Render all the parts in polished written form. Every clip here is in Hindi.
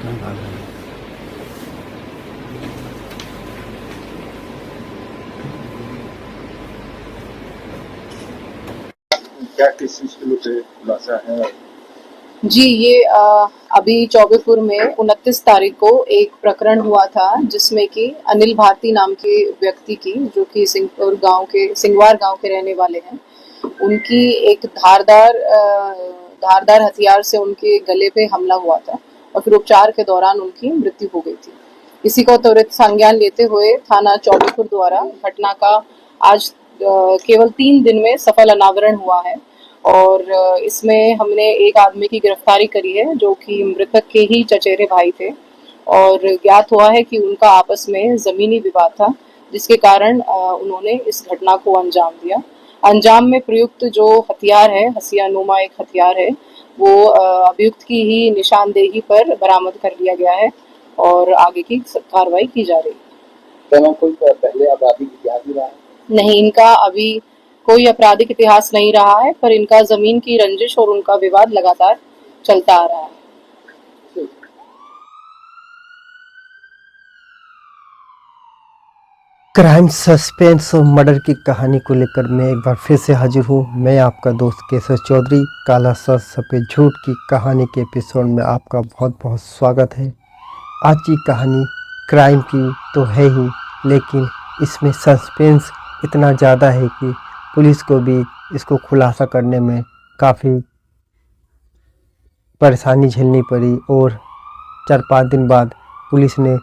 क्या किस चीज के लिए खुलासा है? जी, ये अभी चौबेपुर में 29 तारीख को एक प्रकरण हुआ था जिसमें कि अनिल भारती नाम के व्यक्ति की, जो कि सिंगवार गांव के रहने वाले हैं, उनकी एक धारदार हथियार से उनके गले पे हमला हुआ था और फिर उपचार के दौरान उनकी मृत्यु हो गई थी। इसी को त्वरित संज्ञान लेते हुए थाना चौबेपुर द्वारा घटना का आज केवल 3 दिन में सफल अनावरण हुआ है और इसमें हमने एक आदमी की गिरफ्तारी करी है जो कि मृतक के ही चचेरे भाई थे और ज्ञात हुआ है कि उनका आपस में जमीनी विवाद था, जिसके कारण उन्होंने इस घटना को अंजाम दिया। अंजाम में प्रयुक्त जो हथियार है, हसियानुमा एक हथियार है, वो अभियुक्त की ही निशानदेही पर बरामद कर लिया गया है और आगे की कार्रवाई की जा रही है। क्या कोई पहले आपराधिक इतिहास भी रहा है? नहीं, इनका अभी कोई आपराधिक इतिहास नहीं रहा है, पर इनका जमीन की रंजिश और उनका विवाद लगातार चलता आ रहा है। क्राइम सस्पेंस और मर्डर की कहानी को लेकर मैं एक बार फिर से हाजिर हूँ। मैं आपका दोस्त केशव चौधरी। काला सच सफ़ेद झूठ की कहानी के एपिसोड में आपका बहुत बहुत स्वागत है। आज की कहानी क्राइम की तो है ही, लेकिन इसमें सस्पेंस इतना ज़्यादा है कि पुलिस को भी इसको खुलासा करने में काफ़ी परेशानी झेलनी पड़ी और 4-5 दिन बाद पुलिस ने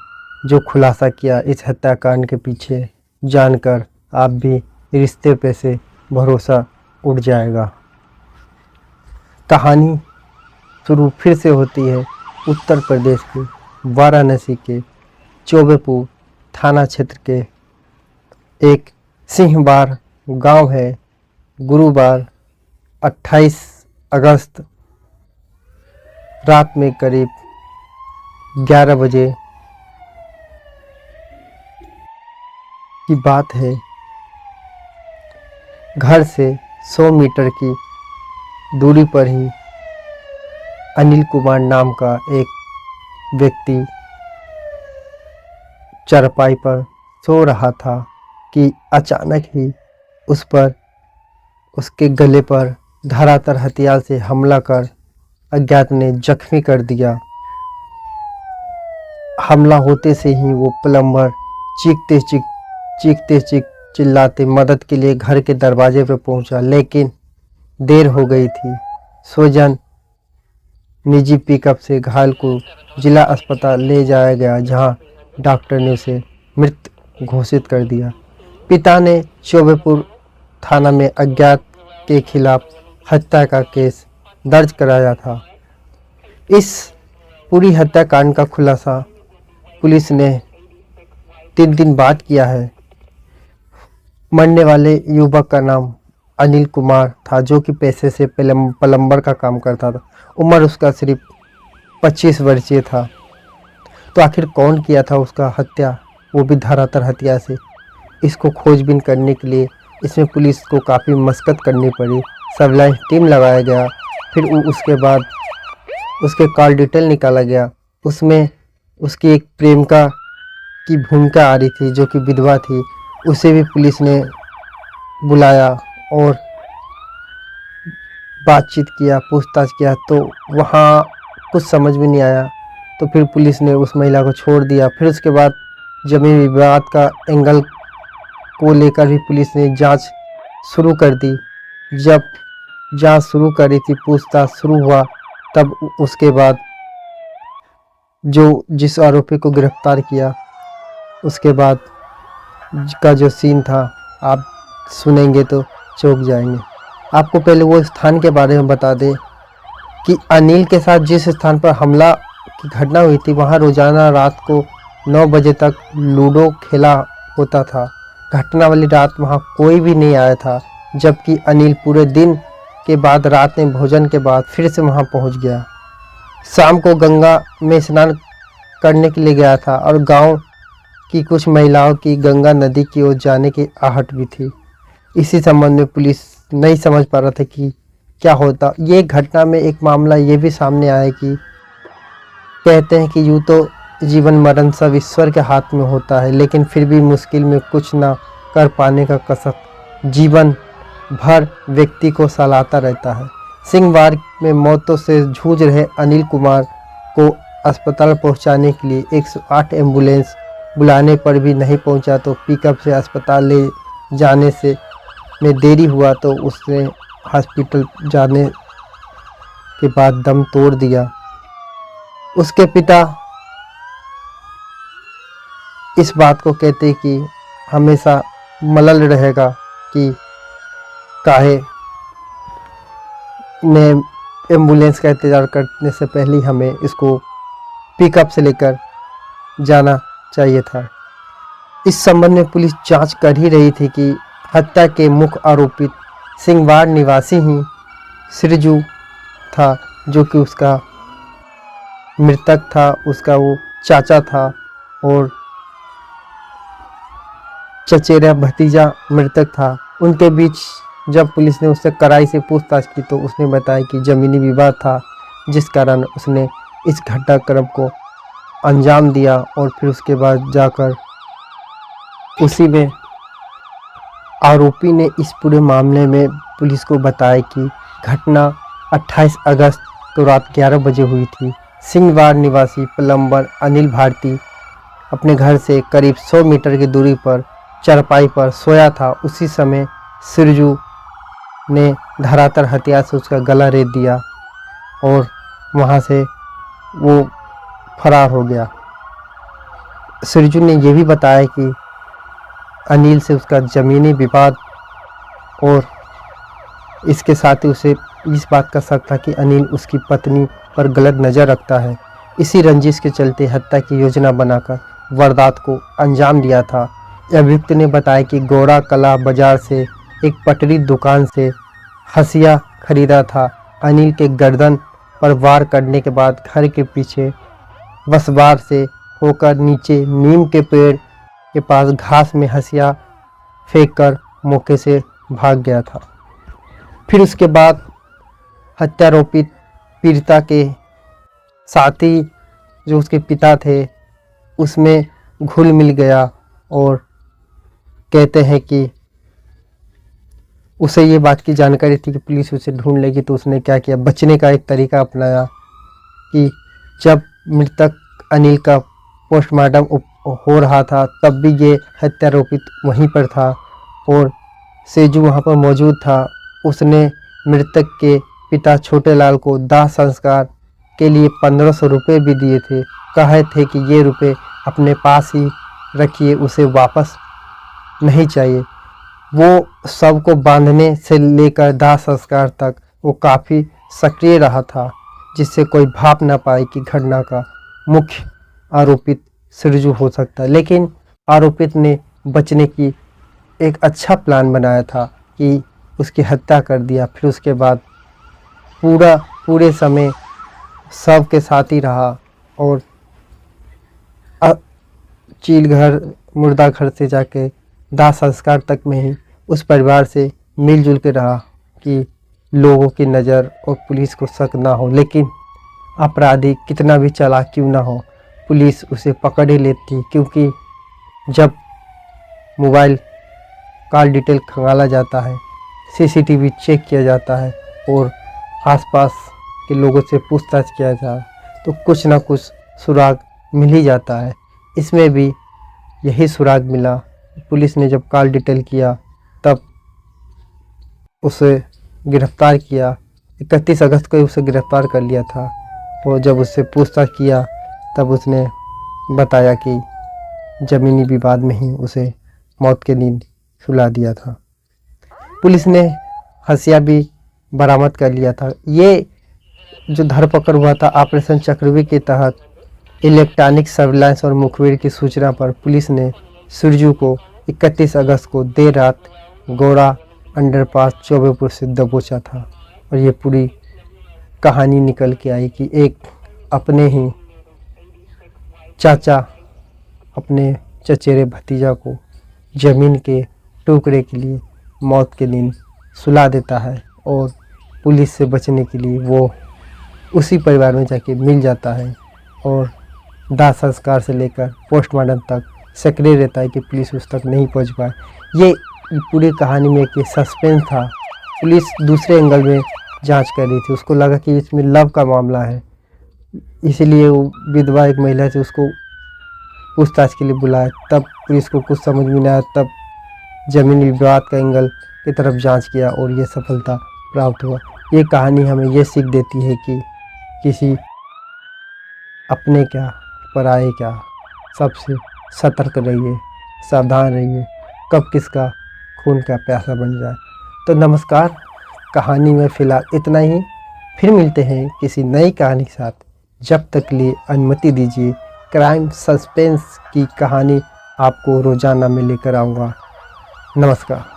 जो खुलासा किया इस हत्याकांड के पीछे जानकर आप भी रिश्ते पे से भरोसा उठ जाएगा। कहानी शुरू फिर से होती है उत्तर प्रदेश के वाराणसी के चौबेपुर थाना क्षेत्र के एक सिंहवार गांव है। गुरुवार 28 अगस्त रात में करीब 11 बजे की बात है। घर से 100 मीटर की दूरी पर ही अनिल कुमार नाम का एक व्यक्ति चारपाई पर सो रहा था कि अचानक ही उस पर उसके गले पर धारातर हथियार से हमला कर अज्ञात ने जख्मी कर दिया। हमला होते से ही वो प्लम्बर चीखते चिल्लाते मदद के लिए घर के दरवाजे पर पहुंचा, लेकिन देर हो गई थी। स्वजन निजी पिकअप से घायल को जिला अस्पताल ले जाया गया, जहां डॉक्टर ने उसे मृत घोषित कर दिया। पिता ने चौबेपुर थाना में अज्ञात के खिलाफ हत्या का केस दर्ज कराया था। इस पूरी हत्याकांड का खुलासा पुलिस ने 3 दिन बाद किया है। मरने वाले युवक का नाम अनिल कुमार था, जो कि पेशे से प्लम्बर का काम करता था। उम्र उसका सिर्फ 25 वर्षीय था। तो आखिर कौन किया था उसका हत्या, वो भी धारातर हथियार से? इसको खोजबीन करने के लिए इसमें पुलिस को काफ़ी मशक्कत करनी पड़ी। सर्विलांस टीम लगाया गया। फिर उसके बाद उसके कॉल डिटेल निकाला गया। उसमें उसकी एक प्रेमिका की भूमिका आ रही थी, जो कि विधवा थी। उसे भी पुलिस ने बुलाया और बातचीत किया, पूछताछ किया, तो वहाँ कुछ समझ में नहीं आया। तो फिर पुलिस ने उस महिला को छोड़ दिया। फिर उसके बाद जमीन विवाद का एंगल को लेकर भी पुलिस ने जांच शुरू कर दी। जब जांच शुरू करी थी, पूछताछ शुरू हुआ, तब उसके बाद जिस आरोपी को गिरफ्तार किया, उसके बाद का जो सीन था आप सुनेंगे तो चौंक जाएंगे। आपको पहले वो स्थान के बारे में बता दें कि अनिल के साथ जिस स्थान पर हमला की घटना हुई थी, वहाँ रोजाना रात को 9 बजे तक लूडो खेला होता था। घटना वाली रात वहाँ कोई भी नहीं आया था, जबकि अनिल पूरे दिन के बाद रात में भोजन के बाद फिर से वहाँ पहुँच गया। शाम को गंगा में स्नान करने के लिए गया था और गांव की कुछ महिलाओं की गंगा नदी की ओर जाने की आहट भी थी। इसी संबंध में पुलिस नहीं समझ पा रहा था कि क्या होता। ये घटना में एक मामला ये भी सामने आया कि कहते हैं कि यूँ तो जीवन मरण सब ईश्वर के हाथ में होता है, लेकिन फिर भी मुश्किल में कुछ ना कर पाने का कसक जीवन भर व्यक्ति को सलाता रहता है। सिंहवार में मौतों से जूझ रहे अनिल कुमार को अस्पताल पहुंचाने के लिए 108 एम्बुलेंस बुलाने पर भी नहीं पहुंचा, तो पिकअप से अस्पताल ले जाने से में देरी हुआ तो उसने हॉस्पिटल जाने के बाद दम तोड़ दिया। उसके पिता इस बात को कहते कि हमेशा मलल रहेगा कि काहे ने एम्बुलेंस का इंतज़ार करने से पहले हमें इसको पिकअप से लेकर जाना चाहिए था। इस संबंध में पुलिस जांच कर ही रही थी कि हत्या के मुख्य आरोपित सिंहवाड़ निवासी ही सिरजू था, जो कि उसका मृतक था, उसका वो चाचा था और चचेरा भतीजा मृतक था। उनके बीच जब पुलिस ने उससे कड़ाई से पूछताछ की तो उसने बताया कि ज़मीनी विवाद था, जिस कारण उसने इस घटनाक्रम को अंजाम दिया और फिर उसके बाद जाकर उसी में आरोपी ने इस पूरे मामले में पुलिस को बताया कि घटना 28 अगस्त को रात 11 बजे हुई थी। सिंहवाड़ निवासी प्लम्बर अनिल भारती अपने घर से करीब 100 मीटर की दूरी पर चारपाई पर सोया था। उसी समय सिरजू ने धरातल हथियार से उसका गला रेत दिया और वहां से वो फरार हो गया। सिरजू ने यह भी बताया कि अनिल से उसका ज़मीनी विवाद और इसके साथ ही उसे इस बात का शक था कि अनिल उसकी पत्नी पर गलत नज़र रखता है। इसी रंजिश के चलते हत्या की योजना बनाकर वारदात को अंजाम दिया था। अभियुक्त ने बताया कि गौड़ा कला बाजार से एक पटरी दुकान से हसिया खरीदा था। अनिल के गर्दन पर वार करने के बाद घर के पीछे बसवार से होकर नीचे नीम के पेड़ के पास घास में हसिया फेंककर मौके से भाग गया था। फिर उसके बाद हत्यारोपित पीड़िता के साथी जो उसके पिता थे उसमें घुल मिल गया और कहते हैं कि उसे ये बात की जानकारी थी कि पुलिस उसे ढूंढ लेगी, तो उसने क्या किया, बचने का एक तरीका अपनाया कि जब मृतक अनिल का पोस्टमार्टम हो रहा था तब भी ये हत्यारोपित वहीं पर था और सेजू वहाँ पर मौजूद था। उसने मृतक के पिता छोटे लाल को दाह संस्कार के लिए 1500 रुपये भी दिए थे। कहे थे कि ये रुपये अपने पास ही रखिए, उसे वापस नहीं चाहिए। वो शव को बांधने से लेकर दाह संस्कार तक वो काफ़ी सक्रिय रहा था, जिससे कोई भाप ना पाए कि घटना का मुख्य आरोपित सिरजू हो सकता है। लेकिन आरोपित ने बचने की एक अच्छा प्लान बनाया था कि उसकी हत्या कर दिया। फिर उसके बाद पूरे समय शव के साथ ही रहा और चील घर मुर्दा घर से जाके दाह संस्कार तक में ही उस परिवार से मिलजुल के रहा कि लोगों की नज़र और पुलिस को शक ना हो। लेकिन अपराधी कितना भी चालाक क्यों ना हो, पुलिस उसे पकड़ ही लेती, क्योंकि जब मोबाइल कॉल डिटेल खंगाला जाता है, सीसीटीवी चेक किया जाता है और आसपास के लोगों से पूछताछ किया जाए तो कुछ ना कुछ सुराग मिल ही जाता है। इसमें भी यही सुराग मिला। पुलिस ने जब कॉल डिटेल किया तब उसे गिरफ्तार किया। 31 अगस्त को ही उसे गिरफ्तार कर लिया था और जब उससे पूछताछ किया तब उसने बताया कि ज़मीनी विवाद में ही उसे मौत के नींद सुला दिया था। पुलिस ने हसिया भी बरामद कर लिया था। ये जो धरपकड़ हुआ था ऑपरेशन चक्रव्यूह के तहत इलेक्ट्रॉनिक सर्विलांस और मुखबिर की सूचना पर पुलिस ने सिरजू को 31 अगस्त को देर रात गौड़ा अंडरपास चौबेपुर से दबोचा था। और ये पूरी कहानी निकल के आई कि एक अपने ही चाचा अपने चचेरे भतीजा को ज़मीन के टुकड़े के लिए मौत की नींद सुला देता है और पुलिस से बचने के लिए वो उसी परिवार में जाके मिल जाता है और दाह संस्कार से लेकर पोस्टमार्टम तक सक्रिय रहता है कि पुलिस उस तक नहीं पहुंच पाए। ये पूरी कहानी में एक सस्पेंस था। पुलिस दूसरे एंगल में जांच कर रही थी, उसको लगा कि इसमें लव का मामला है, इसीलिए वो विधवा एक महिला से उसको पूछताछ के लिए बुलाया। तब पुलिस को कुछ समझ में नहीं आया, तब जमीनी विवाद का एंगल की तरफ जांच किया और ये सफलता प्राप्त हुआ। ये कहानी हमें ये सीख देती है कि किसी अपने क्या पराये क्या, सबसे सतर्क रहिए, सावधान रहिए, कब किसका खून का प्यासा बन जाए। तो नमस्कार, कहानी में फ़िलहाल इतना ही। फिर मिलते हैं किसी नई कहानी के साथ। जब तक के लिए अनुमति दीजिए। क्राइम सस्पेंस की कहानी आपको रोज़ाना में लेकर आऊँगा। नमस्कार।